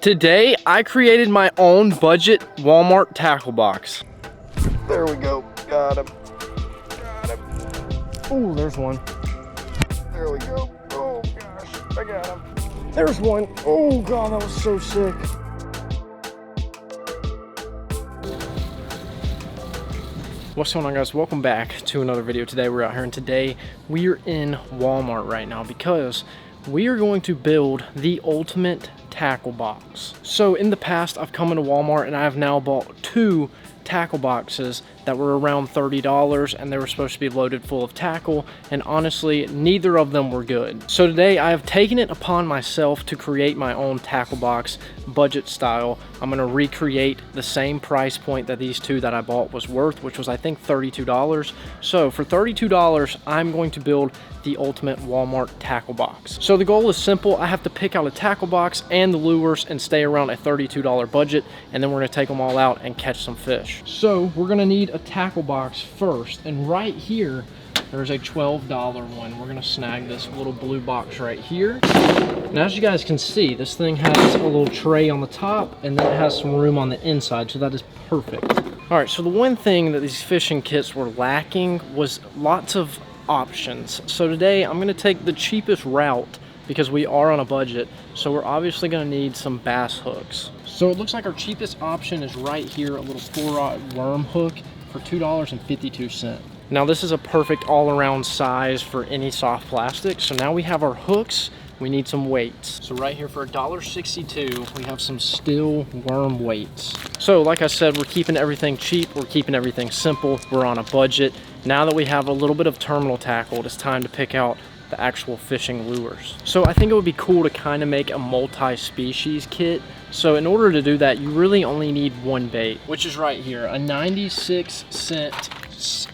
Today, I created my own budget Walmart tackle box. There we go. Got him. Got him. Oh, there's one. There we go. Oh, gosh. I got him. There's one. Oh, God, that was so sick. What's going on, guys? Welcome back to another video. Today, we're out here, and today, we're in Walmart right now because we are going to build the ultimate tackle box. So in the past, I've come into Walmart and I have now bought two tackle boxes that were around $30, and they were supposed to be loaded full of tackle, and honestly neither of them were good. So today I have taken it upon myself to create my own tackle box budget style. I'm going to recreate the same price point that these two that I bought was worth, which was I think $32. So for $32 I'm going to build the ultimate Walmart tackle box. So the goal is simple. I have to pick out a tackle box and the lures and stay around a $32 budget, and then we're going to take them all out and catch some fish. So we're going to need a tackle box first, and right here there's a $12 one. We're going to snag this little blue box right here. Now, as you guys can see, this thing has a little tray on the top, and then it has some room on the inside, so that is perfect. All right, so the one thing that these fishing kits were lacking was lots of options. So today I'm going to take the cheapest route because we are on a budget, so we're obviously going to need some bass hooks. So it looks like our cheapest option is right here, a little 4-aught worm hook for $2.52. Now this is a perfect all-around size for any soft plastic. So now we have our hooks, we need some weights. So right here for $1.62 we have some steel worm weights. So like I said, we're keeping everything cheap, we're keeping everything simple, we're on a budget. Now that we have a little bit of terminal tackle, it's time to pick out the actual fishing lures. So I think it would be cool to kind of make a multi-species kit. So in order to do that, you really only need one bait, which is right here, a 96-cent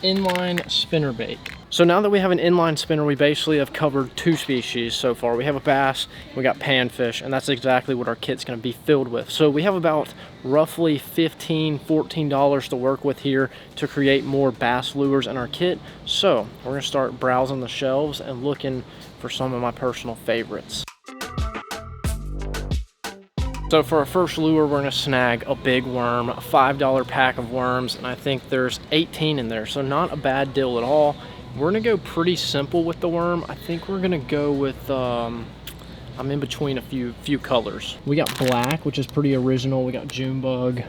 inline spinnerbait. So now that we have an inline spinner, we basically have covered two species so far. We have a bass, we got panfish, and that's exactly what our kit's gonna be filled with. So we have about roughly $15, $14 to work with here to create more bass lures in our kit. So we're gonna start browsing the shelves and looking for some of my personal favorites. So for our first lure, we're gonna snag a big worm, a $5 pack of worms, and I think there's 18 in there, so not a bad deal at all. We're gonna go pretty simple with the worm. I think we're gonna go with, I'm in between a few colors. We got black, which is pretty original. We got June bug,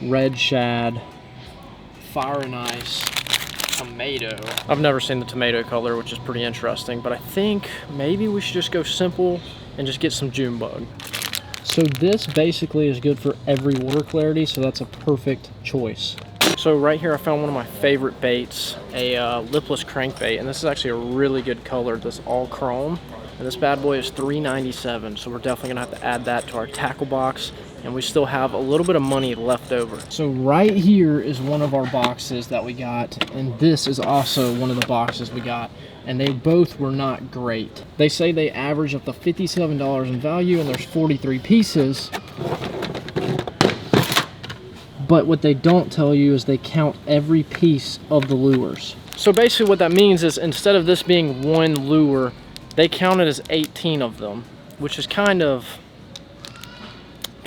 red shad, fire and ice, tomato. I've never seen the tomato color, which is pretty interesting, but I think maybe we should just go simple and just get some June bug. So this basically is good for every water clarity, so that's a perfect choice. So right here I found one of my favorite baits, a lipless crankbait, and this is actually a really good color. This all chrome, and this bad boy is $3.97, so we're definitely gonna have to add that to our tackle box, and we still have a little bit of money left over. So right here is one of our boxes that we got, and this is also one of the boxes we got, and they both were not great. They say they average up to $57 in value, and there's 43 pieces. But what they don't tell you is they count every piece of the lures. So basically what that means is instead of this being one lure, they count it as 18 of them, which is kind of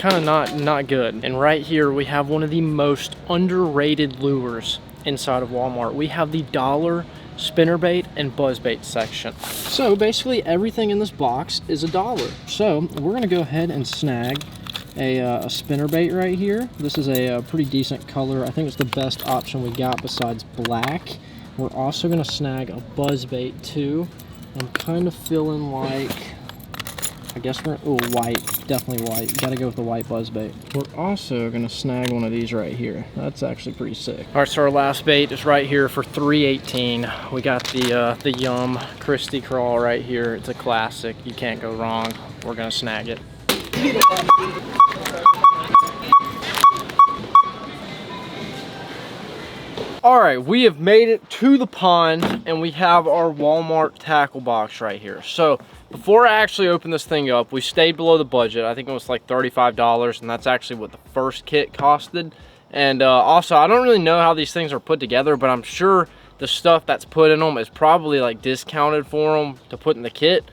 not good. And right here we have one of the most underrated lures inside of Walmart. We have the dollar spinnerbait and buzzbait section. So basically everything in this box is $1. So we're gonna go ahead and snag a spinnerbait right here. This is a pretty decent color. I think it's the best option we got besides black. We're also gonna snag a buzzbait too. I'm kind of feeling like, I guess we're, oh, white, definitely white. You gotta go with the white buzzbait. We're also gonna snag one of these right here. That's actually pretty sick. All right, so our last bait is right here for $3.18. We got the Yum Christy Crawl right here. It's a classic, you can't go wrong. We're gonna snag it. All right, we have made it to the pond, and we have our Walmart tackle box right here. So before I actually open this thing up, we stayed below the budget. I think it was like $35, and that's actually what the first kit costed. And also, I don't really know how these things are put together, but I'm sure the stuff that's put in them is probably like discounted for them to put in the kit.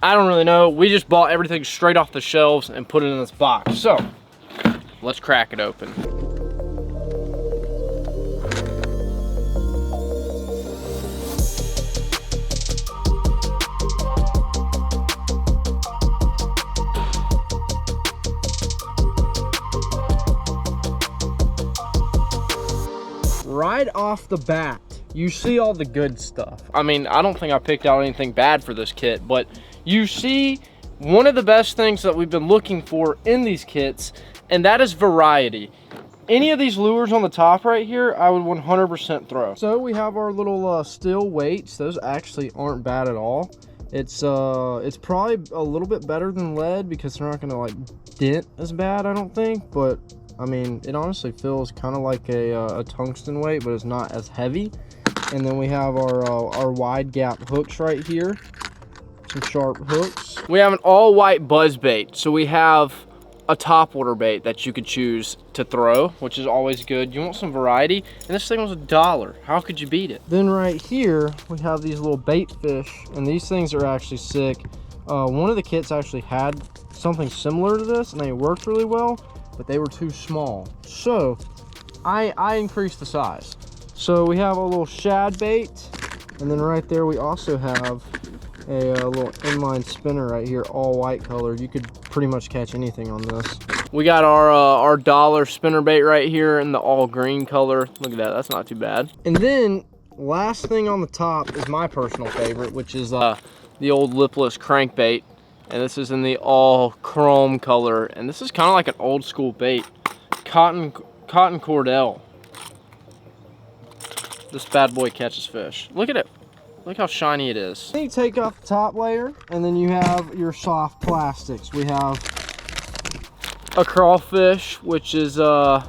I don't really know. We just bought everything straight off the shelves and put it in this box. So let's crack it open. Right off the bat, you see all the good stuff. I mean, I don't think I picked out anything bad for this kit, but you see one of the best things that we've been looking for in these kits, and that is variety. Any of these lures on the top right here, I would 100% throw. So we have our little steel weights. Those actually aren't bad at all. It's probably a little bit better than lead because they're not gonna like dent as bad, I don't think, but I mean, it honestly feels kind of like a tungsten weight, but it's not as heavy. And then we have our wide gap hooks right here, some sharp hooks. We have an all white buzz bait. So we have a topwater bait that you could choose to throw, which is always good. You want some variety, and this thing was $1. How could you beat it? Then right here, we have these little bait fish, and these things are actually sick. One of the kits actually had something similar to this, and they worked really well, but they were too small. So I increased the size. So we have a little shad bait, and then right there we also have a little inline spinner right here, all white color. You could pretty much catch anything on this. We got our dollar spinner bait right here in the all green color. Look at that, that's not too bad. And then last thing on the top is my personal favorite, which is the old lipless crankbait. And this is in the all chrome color, and this is kind of like an old school bait, cotton cordell. This bad boy catches fish. Look at it. Look how shiny it is. Then you take off the top layer, and then you have your soft plastics. We have a crawfish, which is I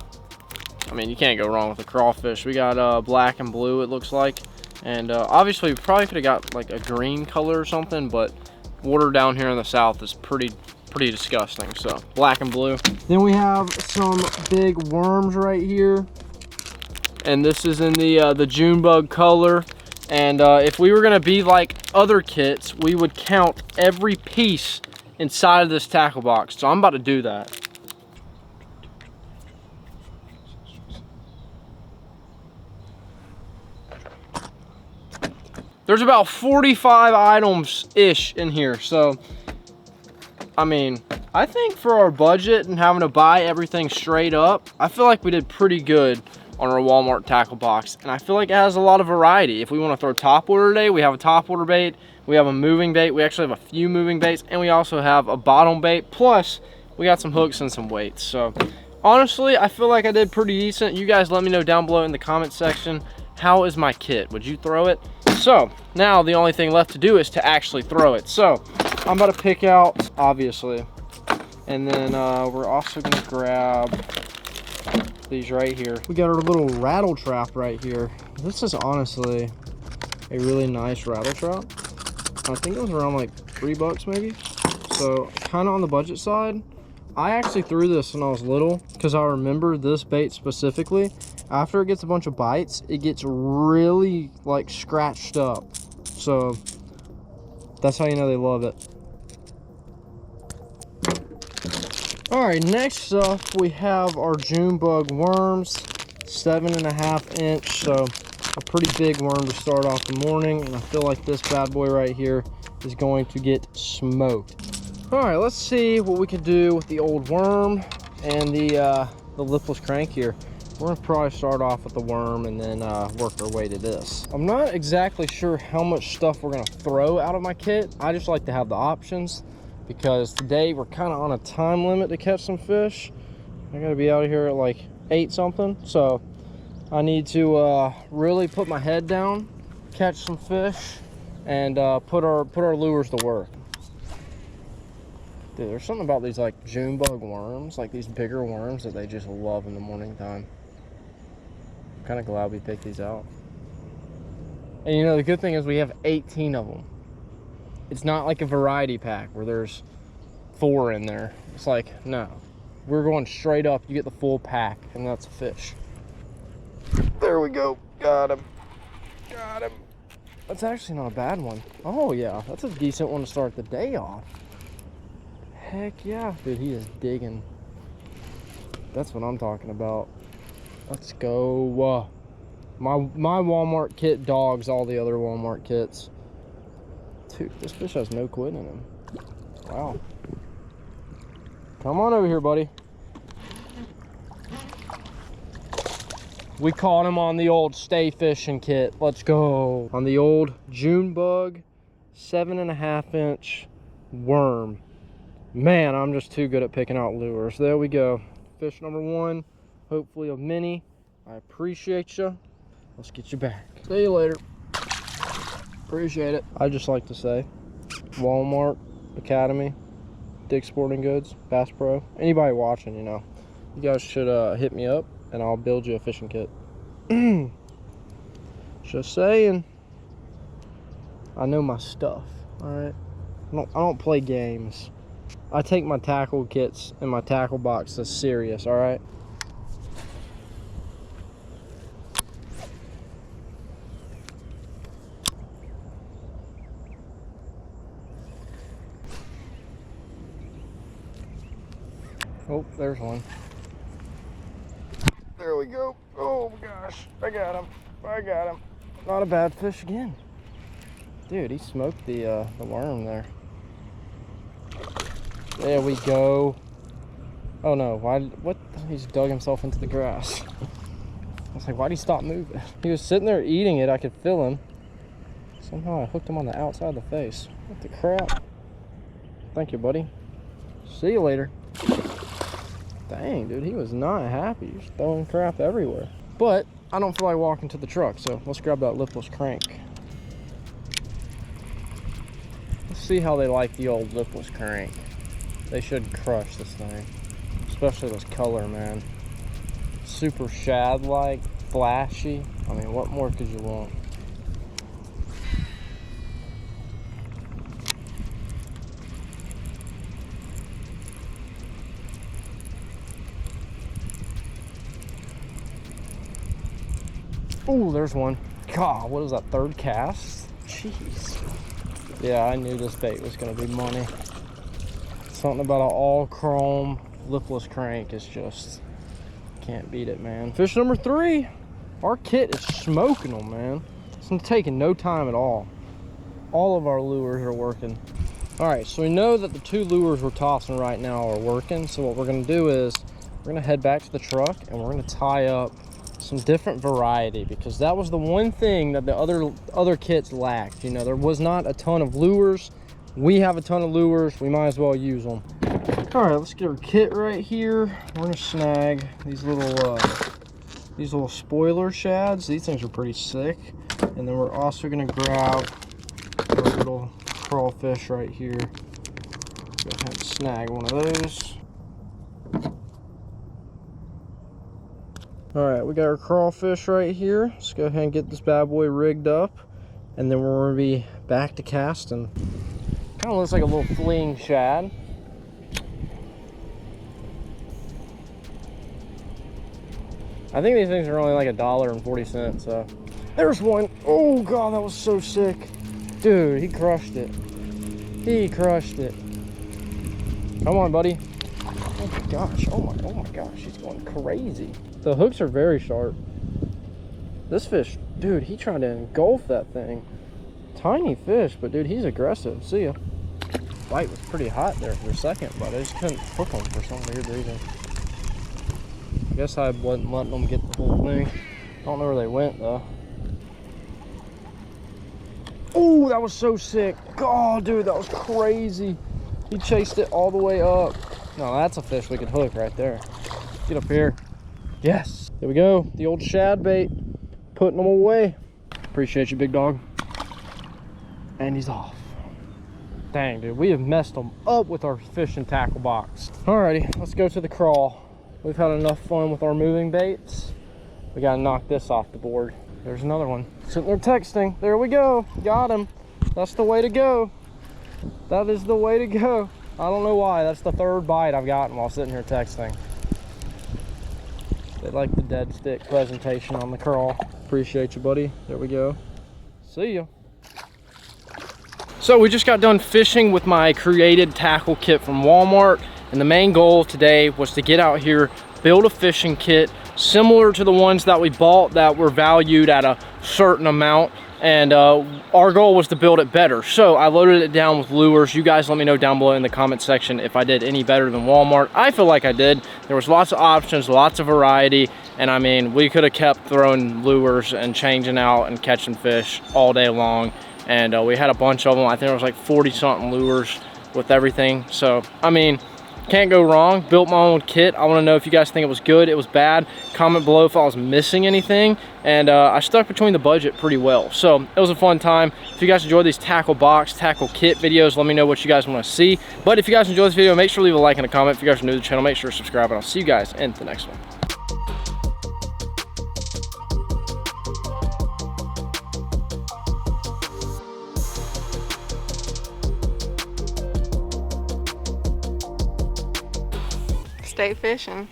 mean, you can't go wrong with a crawfish. We got black and blue, it looks like, and obviously we probably could have got like a green color or something, but water down here in the south is pretty disgusting. So black and blue. Then we have some big worms right here, and this is in the June bug color. And if we were gonna be like other kits, we would count every piece inside of this tackle box. So I'm about to do that. There's about 45 items-ish in here. So, I mean, I think for our budget and having to buy everything straight up, I feel like we did pretty good on our Walmart tackle box. And I feel like it has a lot of variety. If we want to throw topwater today, we have a topwater bait, we have a moving bait, we actually have a few moving baits, and we also have a bottom bait, plus we got some hooks and some weights. So honestly, I feel like I did pretty decent. You guys let me know down below in the comment section, how is my kit? Would you throw it? So now the only thing left to do is to actually throw it. So I'm about to pick out, obviously, and then we're also gonna grab these right here. We got our little rattle trap right here. This is honestly a really nice rattle trap. I think it was around like $3 maybe. So kind of on the budget side. I actually threw this when I was little because I remember this bait specifically. After it gets a bunch of bites, it gets really like scratched up. So that's how you know they love it. All right, next up we have our June bug worms, 7.5 inch. So a pretty big worm to start off the morning. And I feel like this bad boy right here is going to get smoked. All right, let's see what we can do with the old worm and the lipless crank here. We're gonna probably start off with the worm and then work our way to this. I'm not exactly sure how much stuff we're gonna throw out of my kit. I just like to have the options because today we're kind of on a time limit to catch some fish. I gotta be out of here at like 8 something. So I need to really put my head down, catch some fish, and put our lures to work. Dude, there's something about these like June bug worms, like these bigger worms that they just love in the morning time. I'm kind of glad we picked these out. And you know, the good thing is we have 18 of them. It's not like a variety pack where there's 4 in there. It's like, no, we're going straight up. You get the full pack, and that's a fish. There we go. Got him. Got him. That's actually not a bad one. Oh yeah, that's a decent one to start the day off. Heck yeah. Dude, he is digging. That's what I'm talking about. Let's go. My Walmart kit dogs all the other Walmart kits. Dude, this fish has no quid in him. Wow. Come on over here, buddy. We caught him on the old stay fishing kit. Let's go. On the old June bug, 7.5 inch worm. Man, I'm just too good at picking out lures. There we go. Fish number one, hopefully a mini. I appreciate you. Let's get you back. See you later. Appreciate it. I just like to say, Walmart, Academy, Dick's Sporting Goods, Bass Pro, anybody watching, you know, you guys should hit me up and I'll build you a fishing kit. Just saying. I know my stuff, all right? I don't play games. I take my tackle kits and my tackle boxes serious, all right? Oh, there's one. There we go. Oh my gosh, I got him. I got him. Not a bad fish again. Dude, he smoked the worm there. There we go. Oh no, what? He's dug himself into the grass. I was like, why'd he stop moving? He was sitting there eating it, I could feel him. Somehow I hooked him on the outside of the face. What the crap? Thank you, buddy. See you later. Dang, dude, he was not happy. He was throwing crap everywhere. But I don't feel like walking to the truck, so let's grab that lipless crank. Let's see how they like the old lipless crank. They should crush this thing, especially this color, man. Super shad-like, flashy. I mean, what more could you want? Oh, there's one. God, what is that, third cast? Jeez. Yeah, I knew this bait was gonna be money. Something about an all chrome lipless crank is just, can't beat it, man. Fish number three. Our kit is smoking them, man. It's taking no time at all. All of our lures are working. All right, so we know that the two lures we're tossing right now are working. So what we're gonna do is we're gonna head back to the truck and we're gonna tie up some different variety, because that was the one thing that the other kits lacked. You know, there was not a ton of lures. We have a ton of lures, we might as well use them. All right, let's get our kit right here. We're gonna snag these little spoiler shads. These things are pretty sick. And then we're also gonna grab our little crawfish right here. Go ahead and snag one of those. All right, we got our crawfish right here. Let's go ahead and get this bad boy rigged up, and then we're gonna be back to casting. Kind of looks like a little fleeing shad. I think these things are only like $1.40, so. There's one. Oh God, that was so sick. Dude, he crushed it. He crushed it. Come on, buddy. Oh my gosh, oh my gosh, he's going crazy. The hooks are very sharp. This fish, dude, he tried to engulf that thing. Tiny fish, but dude, he's aggressive. See ya. Bite was pretty hot there for a second, but I just couldn't hook him for some weird reason. I guess I wasn't letting them get the whole thing. I don't know where they went though. Oh, that was so sick. God, dude, that was crazy. He chased it all the way up. No, that's a fish we could hook right there. Get up here. Yes. There we go. The old shad bait. Putting them away. Appreciate you, big dog. And he's off. Dang, dude. We have messed them up with our fishing tackle box. Alrighty, let's go to the crawl. We've had enough fun with our moving baits. We gotta knock this off the board. There's another one. Sitting there texting. There we go. Got him. That's the way to go. That is the way to go. I don't know why. That's the third bite I've gotten while sitting here texting. They like the dead stick presentation on the crawl. Appreciate you, buddy. There we go. See ya. So we just got done fishing with my created tackle kit from Walmart, and the main goal today was to get out here, build a fishing kit similar to the ones that we bought that were valued at a certain amount, and our goal was to build it better. So I loaded it down with lures. You guys let me know down below in the comment section if I did any better than Walmart. I feel like I did. There was lots of options, lots of variety, and I mean, we could have kept throwing lures and changing out and catching fish all day long, and we had a bunch of them. I think there was like 40 something lures with everything. So I mean, can't go wrong. Built my own kit. I want to know if you guys think it was good, it was bad. Comment below if I was missing anything. And I stuck between the budget pretty well. So it was a fun time. If you guys enjoyed these tackle box, tackle kit videos, let me know what you guys want to see. But if you guys enjoyed this video, make sure to leave a like and a comment. If you guys are new to the channel, make sure to subscribe, and I'll see you guys in the next one. Stay fishing.